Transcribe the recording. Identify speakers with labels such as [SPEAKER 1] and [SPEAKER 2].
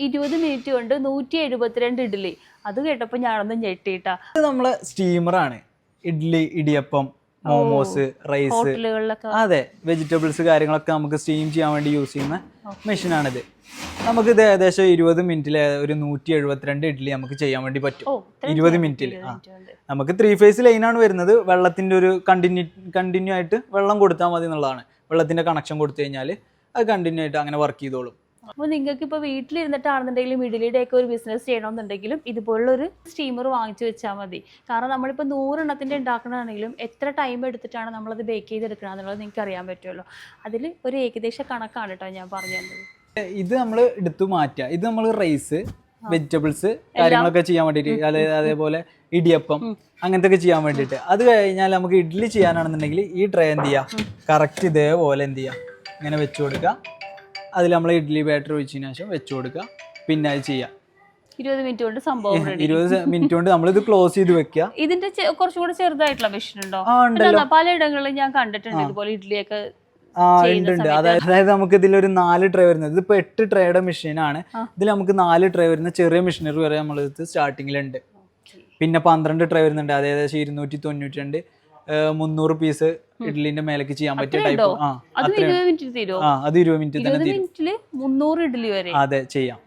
[SPEAKER 1] 20 minute കൊണ്ട് 172 ഇഡ്ഡലി. അത് കേട്ടപ്പോൾ ഞാനൊന്നും ഞെട്ടിയിട്ടാ.
[SPEAKER 2] ഇത് നമ്മളെ സ്റ്റീമറാണ്. ഇഡ്ഡലി, ഇടിയപ്പം, മോമോസ്, റൈസ്,
[SPEAKER 1] ഹോട്ടലുകളിലൊക്കെ
[SPEAKER 2] അതെ, വെജിറ്റബിൾസ് കാര്യങ്ങളൊക്കെ നമുക്ക് സ്റ്റീം ചെയ്യാൻ വേണ്ടി യൂസ് ചെയ്യുന്ന മെഷീനാണിത്. നമുക്കിത് ഏകദേശം 20 മിനിറ്റിൽ ഒരു 172 ഇഡ്ഡലി നമുക്ക് ചെയ്യാൻ വേണ്ടി പറ്റും. 20 മിനിറ്റിൽ. നമുക്ക് 3 ഫേസ് ലൈനാണ് വരുന്നത്. വെള്ളത്തിന്റെ ഒരു കണ്ടിന്യൂ ആയിട്ട് വെള്ളം കൊടുത്താൽ മതി എന്നുള്ളതാണ്. വെള്ളത്തിന്റെ കണക്ഷൻ കൊടുത്തു കഴിഞ്ഞാൽ അത് കണ്ടിന്യൂ ആയിട്ട് അങ്ങനെ വർക്ക് ചെയ്തോളും.
[SPEAKER 1] അപ്പോൾ നിങ്ങൾക്ക് ഇപ്പോൾ വീട്ടിലിരുന്നിട്ടാണെന്നുണ്ടെങ്കിലും ഇഡ്ഡലിയുടെ ഒക്കെ ഒരു ബിസിനസ് ചെയ്യണമെന്നുണ്ടെങ്കിലും ഇതുപോലുള്ളൊരു സ്റ്റീമർ വാങ്ങിച്ചു വെച്ചാൽ മതി. കാരണം നമ്മളിപ്പോൾ 100 എണ്ണത്തിൻ്റെ ഉണ്ടാക്കണമെന്നാണെങ്കിലും എത്ര ടൈം എടുത്തിട്ടാണ് നമ്മളത് ബേക്ക് ചെയ്തെടുക്കണം എന്നുള്ളത് നിങ്ങൾക്ക് അറിയാൻ പറ്റുമല്ലോ. അതിൽ ഒരു ഏകദേശ കണക്കാണ് കേട്ടോ ഞാൻ പറഞ്ഞു തന്നത്.
[SPEAKER 2] ഇത് നമ്മൾ എടുത്തു മാറ്റുക. ഇത് നമ്മൾ റൈസ്, വെജിറ്റബിൾസ് കാര്യങ്ങളൊക്കെ ചെയ്യാൻ വേണ്ടിയിട്ട്, അതേപോലെ ഇടിയപ്പം അങ്ങനത്തെ ഒക്കെ ചെയ്യാൻ വേണ്ടിയിട്ട്. അത് കഴിഞ്ഞാൽ നമുക്ക് ഇഡ്ഡലി ചെയ്യാനാണെന്നുണ്ടെങ്കിൽ ഈ ട്രേ എന്ത് ചെയ്യുക, കറക്റ്റ് ഇതേപോലെ എന്ത് ചെയ്യുക, ഇങ്ങനെ വെച്ച് കൊടുക്കുക. അതിൽ നമ്മൾ ഇഡ്ഡലി ബാറ്റർ ഒഴിച്ചതിന് ശേഷം വെച്ച് കൊടുക്കുക. പിന്നെ അത് ചെയ്യാം.
[SPEAKER 1] 20 മിനിറ്റ് കൊണ്ട് സംഭവം
[SPEAKER 2] 20 മിനിറ്റ് കൊണ്ട് നമ്മളിത് ക്ലോസ് ചെയ്ത് വെക്കുക.
[SPEAKER 1] ഇതിന്റെ കുറച്ചും കൂടെ ചെറുതായിട്ടുള്ള മെഷീൻ ഉണ്ടോ? പലയിടങ്ങളിലും ഞാൻ കണ്ടിട്ടുണ്ട് ഇതുപോലെ ഇഡ്ഡലിയൊക്കെ.
[SPEAKER 2] ഉണ്ട്. അതായത് നമുക്ക് ഇതിലൊരു 4 ട്രേ വരുന്നത്. ഇതിപ്പോ 8 ട്രേയുടെ മെഷീനാണ്. ഇതിൽ നമുക്ക് 4 ട്രേ വരുന്ന ചെറിയ മെഷീനറി വരെ നമ്മൾ സ്റ്റാർട്ടിങ്ങിലുണ്ട്. പിന്നെ 12 ട്രേ വരുന്നുണ്ട്. അത് ഏകദേശം 292 300 പീസ് ഇഡ്ഡലിന്റെ മേലേക്ക് ചെയ്യാൻ പറ്റിയ ടൈപ്പ്.
[SPEAKER 1] അത് 20 മിനിറ്റ് തീരും.
[SPEAKER 2] അത് 20 മിനിറ്റ് തന്നെ
[SPEAKER 1] 300 ഇഡ്ഡലി വരെ
[SPEAKER 2] അതെ ചെയ്യാം.